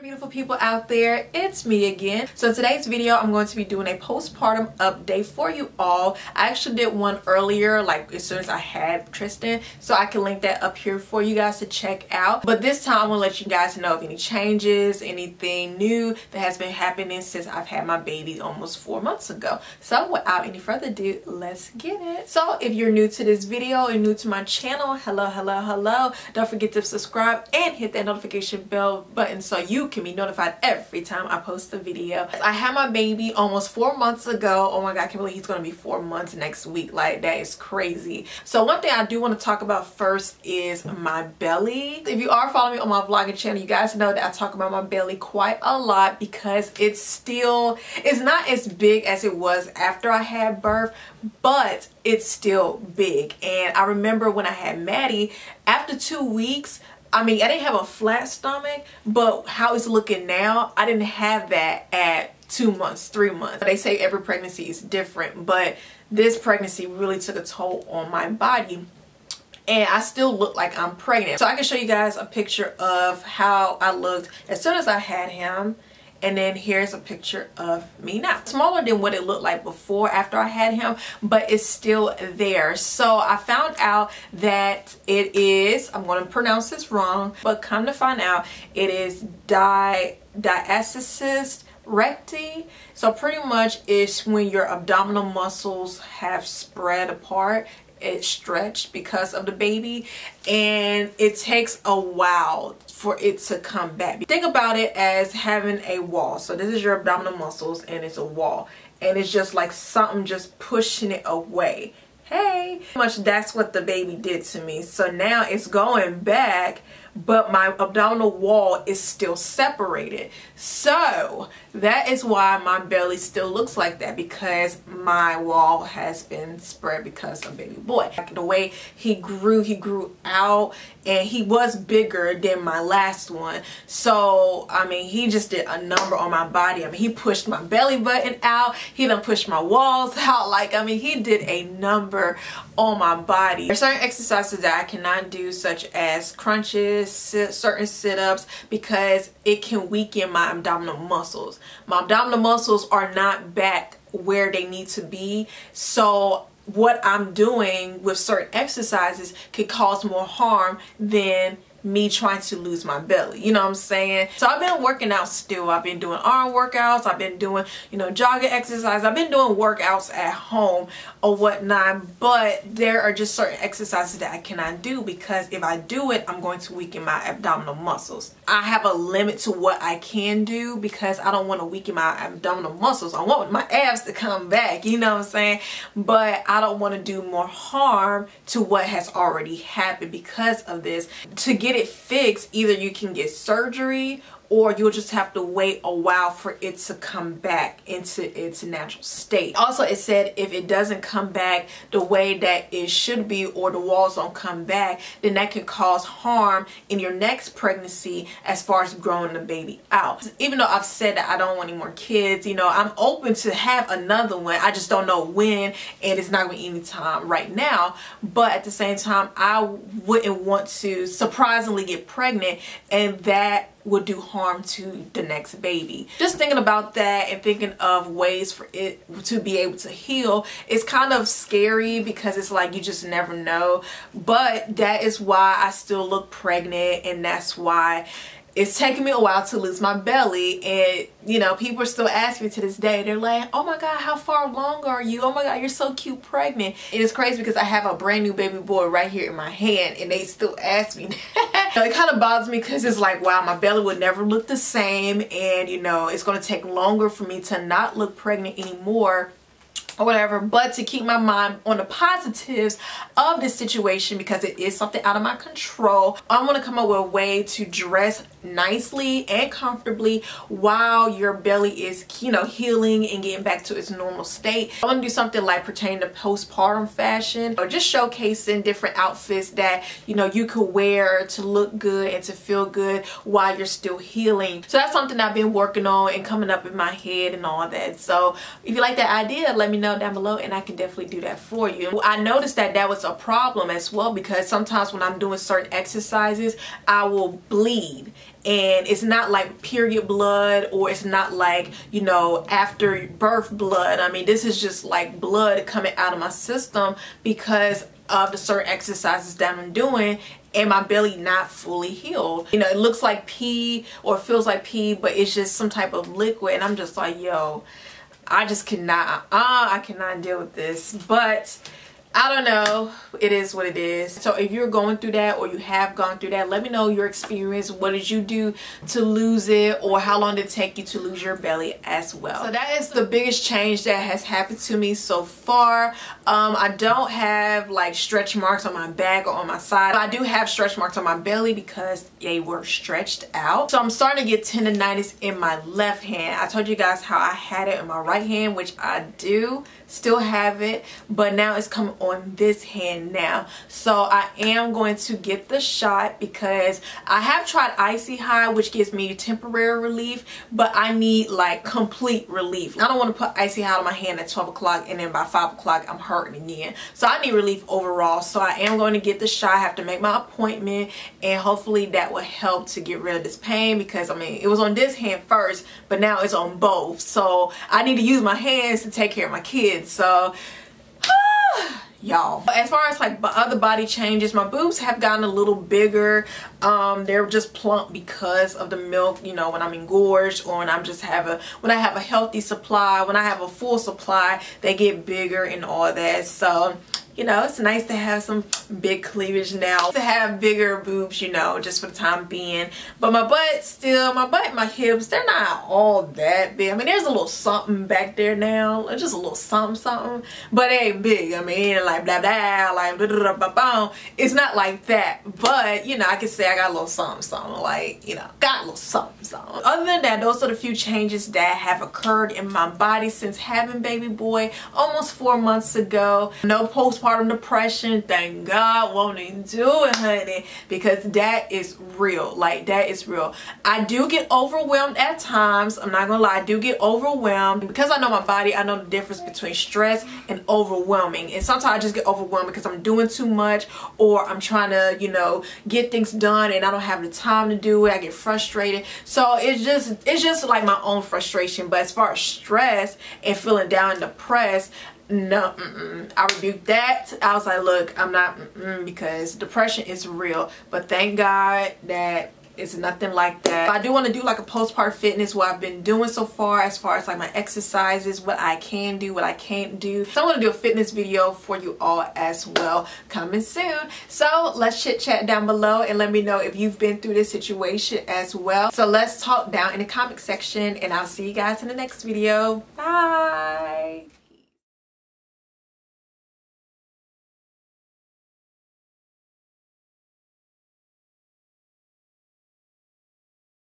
beautiful people out there, it's me again. So in today's video I'm going to be doing a postpartum update for you all. I actually did one earlier, like as soon as I had Tristan, so I can link that up here for you guys to check out. But this time I'm going to let you guys know of any changes, anything new that has been happening since I've had my baby almost 4 months ago. So without any further ado, let's get it. So if you're new to this video and new to my channel, hello, don't forget to subscribe and hit that notification bell button so you can be notified every time I post a video. I had my baby almost 4 months ago. Oh my god, I can't believe he's gonna be 4 months next week. Like, that is crazy. So one thing I do want to talk about first is my belly. If you are following me on my vlogging channel, you guys know that I talk about my belly quite a lot because it's not as big as it was after I had birth, but it's still big. And I remember when I had Maddie, after 2 weeks, I mean, I didn't have a flat stomach, but how it's looking now, I didn't have that at 2 months, 3 months. They say every pregnancy is different, but this pregnancy really took a toll on my body. And I still look like I'm pregnant. So I can show you guys a picture of how I looked as soon as I had him. And then here's a picture of me now. Smaller than what it looked like before after I had him, but it's still there. So I found out that it is, I'm going to pronounce this wrong, but come to find out, it is Diastasis Recti. So pretty much it's when your abdominal muscles have spread apart. It's stretched because of the baby, and it takes a while for it to come back. Think about it as having a wall. So this is your abdominal muscles and it's a wall, and it's just like something just pushing it away. Hey, pretty much that's what the baby did to me. So now it's going back, but my abdominal wall is still separated. So that is why my belly still looks like that, because my wall has been spread because of baby boy. The way he grew out, and he was bigger than my last one. So I mean, he just did a number on my body. I mean, he pushed my belly button out, he done pushed my walls out. Like, I mean, he did a number on my body. There's certain exercises that I cannot do, such as crunches, certain sit-ups, because it can weaken my abdominal muscles. My abdominal muscles are not back where they need to be, so what I'm doing with certain exercises could cause more harm than me trying to lose my belly. You know what I'm saying? So I've been working out still. I've been doing arm workouts. I've been doing, jogging exercise. I've been doing workouts at home or whatnot, but there are just certain exercises that I cannot do, because if I do it, I'm going to weaken my abdominal muscles. I have a limit to what I can do because I don't want to weaken my abdominal muscles. I want my abs to come back, you know what I'm saying? But I don't want to do more harm to what has already happened because of this. To get it fixed, either you can get surgery or you'll just have to wait a while for it to come back into its natural state. Also, it said if it doesn't come back the way that it should be, or the walls don't come back, then that can cause harm in your next pregnancy as far as growing the baby out. Even though I've said that I don't want any more kids, I'm open to have another one. I just don't know when, and it's not going to be any time right now. But at the same time, I wouldn't want to surprisingly get pregnant, and that would do harm to the next baby. Just thinking about that and thinking of ways for it to be able to heal, it's kind of scary, because it's like you just never know. But that is why I still look pregnant, and that's why it's taking me a while to lose my belly. And people are still asking me to this day, they're like, oh my god, how far along are you? Oh my god, you're so cute pregnant. And it's crazy because I have a brand new baby boy right here in my hand, and they still ask me that. It kind of bothers me, because it's like, wow, my belly would never look the same, and it's going to take longer for me to not look pregnant anymore, or whatever. But to keep my mind on the positives of this situation, because it is something out of my control, I want to come up with a way to dress nicely and comfortably while your belly is healing and getting back to its normal state. I want to do something like pertaining to postpartum fashion, or just showcasing different outfits that you could wear to look good and to feel good while you're still healing. So that's something I've been working on and coming up in my head and all that. So if you like that idea, let me know down below, and I can definitely do that for you. I noticed that that was a problem as well, because sometimes when I'm doing certain exercises, I will bleed, and it's not like period blood, or it's not like, you know, after birth blood. I mean, this is just like blood coming out of my system because of the certain exercises that I'm doing, and my belly not fully healed. You know, it looks like pee or feels like pee, but it's just some type of liquid, and I'm just like, yo, I just cannot, I cannot deal with this. But I don't know, it is what it is. So if you're going through that, or you have gone through that, let me know your experience. What did you do to lose it, or how long did it take you to lose your belly as well? So that is the biggest change that has happened to me so far. I don't have like stretch marks on my back or on my side. I do have stretch marks on my belly because they were stretched out. So I'm starting to get tendonitis in my left hand. I told you guys how I had it in my right hand, which I do still have it, but now it's coming on this hand now. So I am going to get the shot because I have tried icy hot, which gives me temporary relief, but I need like complete relief. I don't want to put icy hot on my hand at 12 o'clock and then by 5 o'clock I'm hurting again. So I need relief overall. So I am going to get the shot. I have to make my appointment, and hopefully that will help to get rid of this pain, because I mean, it was on this hand first, but now it's on both. So I need to use my hands to take care of my kids. So y'all, as far as like other body changes, my boobs have gotten a little bigger. They're just plump because of the milk, you know, when I'm engorged, or when I'm just when I have a healthy supply, when I have a full supply, they get bigger and all that. So you know, it's nice to have some big cleavage now, to have bigger boobs, you know, just for the time being. But my butt still, my hips, they're not all that big. I mean, there's a little something back there now, just a little something, but it ain't big. I mean, like blah blah, like blah, blah, blah, blah. It's not like that, but you know, I can say I got a little something, like, you know, got a little something. Other than that, those are the few changes that have occurred in my body since having baby boy almost 4 months ago. No postpartum depression, thank God, won't even do it, honey, because that is real. Like, that is real. I do get overwhelmed at times. I'm not gonna lie, I do get overwhelmed because I know my body. I know the difference between stress and overwhelming, and sometimes I just get overwhelmed because I'm doing too much, or I'm trying to, you know, get things done and I don't have the time to do it. I get frustrated. So it's just like my own frustration. But as far as stress and feeling down and depressed, no, I rebuked that. I was like, look, I'm not, because depression is real. But thank God that it's nothing like that. I do want to do like a postpartum fitness, what I've been doing so far, as far as like my exercises, what I can do, what I can't do. So I'm going to do a fitness video for you all as well, coming soon. So let's chit chat down below and let me know if you've been through this situation as well. So let's talk down in the comment section, and I'll see you guys in the next video. Bye.